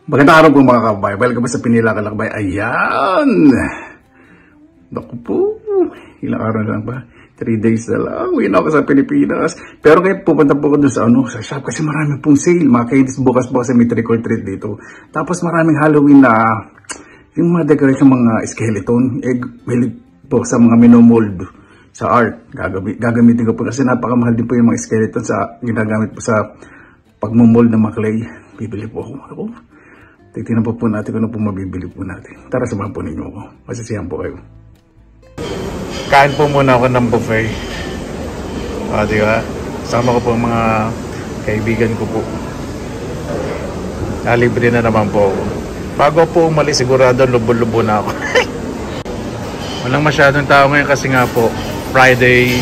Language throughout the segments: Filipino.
Magandang araw po mga kababayan. Welcome sa Pinila Kalakbay. Ayan! Naku po, ilang araw na lang ba? 3 days na lang. Uwi na ako sa Pilipinas. Pero ngayon pupunta po ako doon sa shop kasi marami pong sale. Mga kainis bukas po kasi may trick or treat dito. Tapos maraming Halloween na yung mga decoration, mga skeleton. Mahilig po sa mga minomold sa art. Gagamitin ko po kasi napakamahal din po yung mga skeleton sa ginagamit po sa pagmumold ng mga clay. Bibili po ako. Tignan po natin kung ano po mabibili po natin. Tara, samahan po ninyo ako. Masisiyahan po kayo. Kain po muna ako ng buffet. Di ba? Sama ko po mga kaibigan ko po. Libre na naman po ako. Bago po umalis, sigurado lubo-lubo na ako. Walang masyadong tao ngayon kasi nga po, Friday,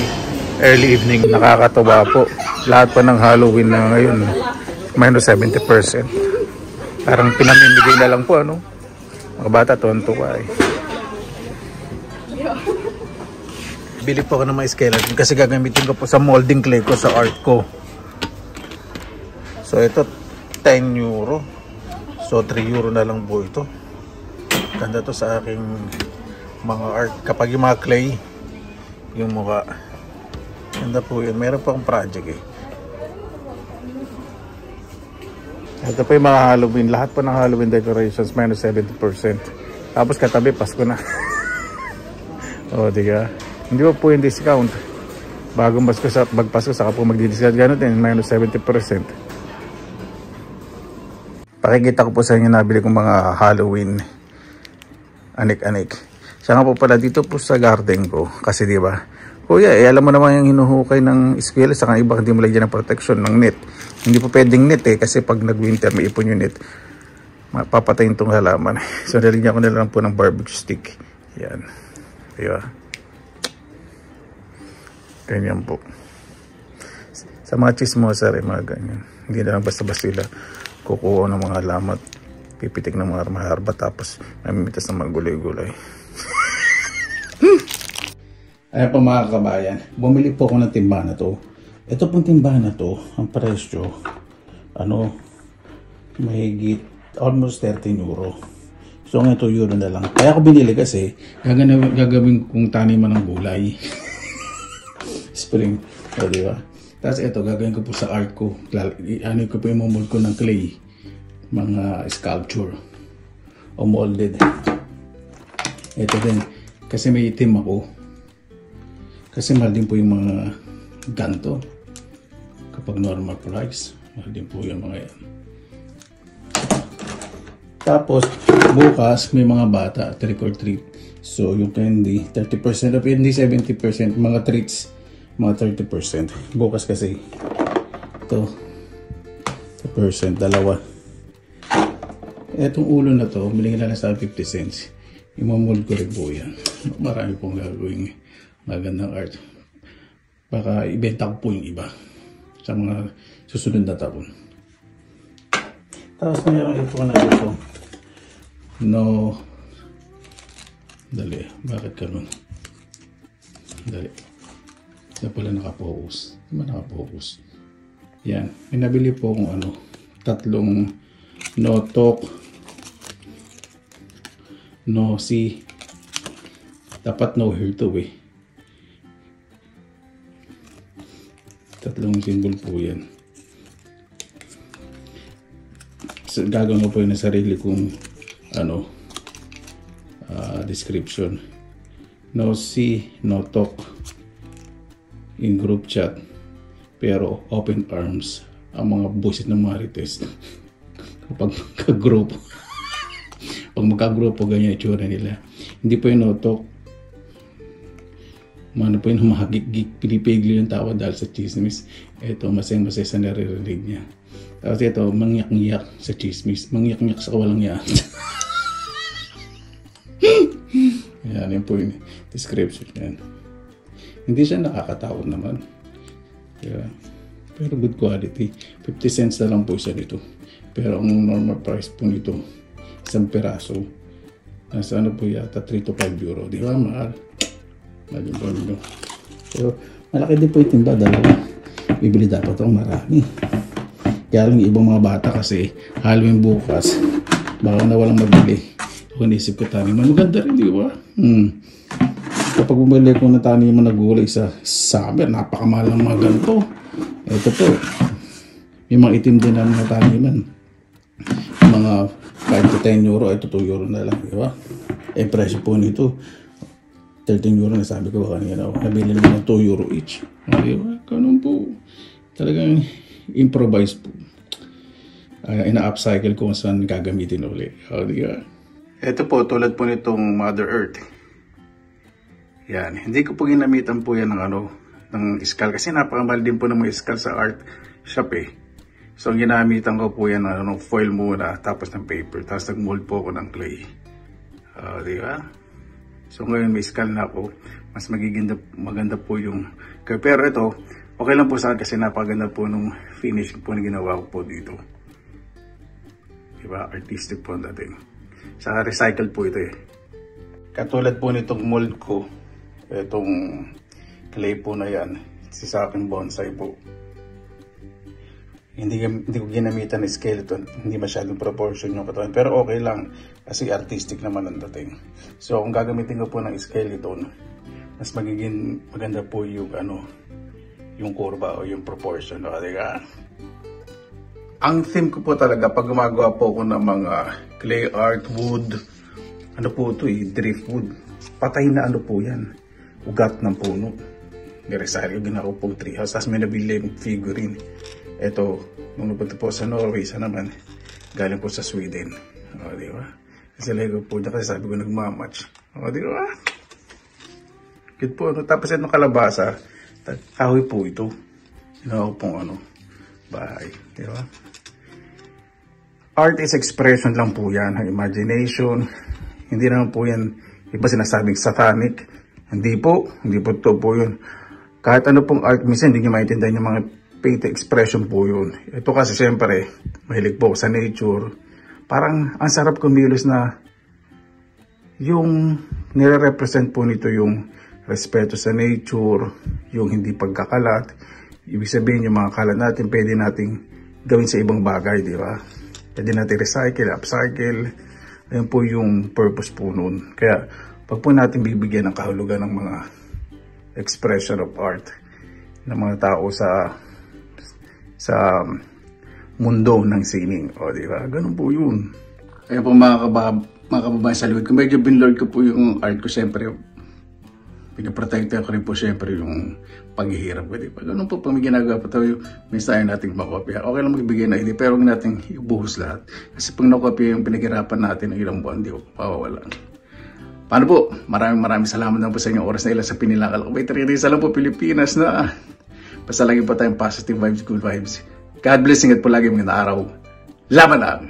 early evening. Nakakatawa po. Lahat pa ng Halloween na ngayon, minus 70%. Parang pinamimigay na lang po, ano? Mga bata, tuwan-tuwa eh. Bili po ako ng mga skeleton kasi gagamitin ko po sa molding clay ko sa art ko. So ito, 10 euro. So 3 euro na lang po ito. Ganda to sa aking mga art. Kapag yung mga clay, yung mukha. Ganda po yun. Meron pa akong project eh. Ito pa yung mga Halloween. Lahat pa ng Halloween decorations, minus 70%. Tapos katabi, Pasko na. O, diga. Hindi po yung discount. Bagong magpasko, saka po magdi-discount. Ganun din, minus 70%. Pakikita ko po sa inyo nabili kong mga Halloween. Anik-anik. Siya nga po pala dito po sa garden ko. Kasi diba, kuya, alam mo naman yung hinuhukay ng eskwela, saka iba hindi mo lagyan ng protection ng net. Hindi po pwedeng net eh, kasi pag nag-winter may ipon yung net. Mapapatayin itong halaman. So nalagyan ko na lang po ng barbecue stick. Yan. Diba? Ganyan po. Sa mga chismosa rin, mga ganyan. Hindi na lang basta-basta sila kukuha ng mga halaman, pipitik ng mga maharba, tapos mamimitas ng mga gulay-gulay. Ayan po mga kabayan, bumili po ako ng timba na to. Ito pong timba na to, ang presyo, mahigit almost 13 euro. So ngayon 2 euro na lang. Kaya ako binili kasi, gagawin kong taniman ng gulay. Spring, diba? Tapos ito, gagawin ko po sa art ko. Ano ko po yung mold ko ng clay. Mga sculpture. O molded. Ito din, kasi may itim ako. Kasi mahal din po yung mga ganto. Kapag normal price, mahal din po yung mga yan. Tapos, bukas may mga bata, trick or treat. So, yung candy, 30% of candy, 70%. Mga treats, mga 30%. Bukas kasi, ito, 30%, dalawa. Etong ulo na to, bilhin na lang sa 50 cents. Imamold ko rin po yan. Marami pong gagawin magandang art. Baka ibenta ko po yung iba sa mga susunod na taon. Tapos mayroon ito na ito. No. Dali. Bakit ganun? Dali. Ito pala nakapokus. Hindi ba nakapokus? Yan. May nabili po akong tatlong no talk, no see. Dapat no hear to eh. Tatlong symbol po yan. So, gagawin ko po yun na sarili kong description. No see, no talk in group chat, pero open arms ang mga busit ng Marites. Kapag magka-grupo, pag magka-grupo, ganyan itsura nila. Hindi po yung no talk. Mano po yung humahagik-gik, pinipigli yung tawa dahil sa chismis. Ito, masaya-masaya sa naririnig niya. Tapos ito, mangyak-ngyak sa chismis. Mangyak-ngyak sa kawalang yan. Yan, yun po yung description yan. Hindi siya nakakatawa naman. Yeah. Pero good quality. 50 cents na lang po isa nito. Pero ang normal price po nito, isang peraso, nasa po yata 3 to 5 euro. Di ba, mahal? So, malaki din po yung timba, dalawa. Bibili dapat ako marami. Kaya lang ibang mga bata kasi Halloween bukas, Baka na walang mabili. Kung naisip ko taniman, maganda rin, di ba? Kapag bumili ko ng taniman na gulay sa summer, napakamahal ng mga ganito. Ito po, may mga itim din na mga taniman. Mga 5 to 10 euro, ito 2 euro na lang, di ba? Eh, presyo po nito, 13 euro na sabi ko ba kanina. Nabili naman ng 2 euro each. Di ba? Ganun po. Talagang improvise po. Ina-upcycle kung saan gagamitin ulit. Di ba? Ito po, tulad po nitong Mother Earth. Yan. Hindi ko po ginamitan po yan ng iskal. Kasi napakamahal din po ng mga iskal sa art shop eh. So, ang ginamitan ko po yan ng foil muna, tapos ng paper. Tapos nag-mold po ako ng clay. Di ba? So, ngayon may iskal na ako. Mas maganda po yung... Pero ito, okay lang po sa akin kasi napaganda po nung finish po na ginawa ko po dito. Di ba? Artistic po ang dating. Sa recycle po ito eh. Katulad po nitong mold ko, itong clay po na yan, sa akin bonsai po. Hindi ko ginamitan ng skeleton, hindi masyadong proportion yung katawan, pero okay lang kasi artistic naman ang dating. So kung gagamitin ko po ng skeleton, mas magiging maganda po yung yung kurba o yung proportion, no? Diba? Ang theme ko po talaga pag gumagawa po ako ng mga clay art, wood, po ito eh, driftwood. Patay na po yan. Ugat ng puno. Nirecycle ko ginagawa pong treehouse. Tapos may nabili yung figurine. Ito, nung napunta po sa Norway, isa naman, galing po sa Sweden. Di ba? Kasi Lego po niya kasi sabi ko nagmamatch. Di ba? Good po. Tapos itong kalabasa, kahoy po ito. Ginawa ko pong bahay. Di ba? Art is expression lang po yan, ang imagination. Hindi naman po yan, iba sinasabing satanic. Hindi po ito po yun. Kahit pong art, minsan hindi nyo maintindihan yung mga paint expression po yun. Ito kasi siyempre, mahilig po sa nature. Parang ang sarap kumilos na yung nire-represent po nito yung respeto sa nature, yung hindi pagkakalat. Ibig sabihin yung mga kalat natin, pwede nating gawin sa ibang bagay, di ba? Pwede natin recycle, upcycle. Ayun po yung purpose po nun. Kaya, pag po natin bibigyan ng kahulugan ng mga expression of art ng mga tao sa mundo ng sining. O, di ba? Ganun po yun. Kaya po mga kababayan sa likod, kung medyo binlord ko po yung art ko, siyempre, pinaprotekta ko rin po siyempre yung paghihirap ko. Diba? Ganun po pag may ginagawa po tayo, minsan nating makopya. Okay lang magbigay na hindi, pero huwag natin ibuhos lahat. Kasi pag nakopya yung pinaghirapan natin ng ilang buwan, di ko pawawala. Paano po? Maraming salamat na po sa inyong oras na ilan sa Pinilang Kalakbay. 3 days lang po Pilipinas na. Basta lagi po tayong positive vibes, good vibes. God bless, ingat po lagi, magandang araw. Laban lang!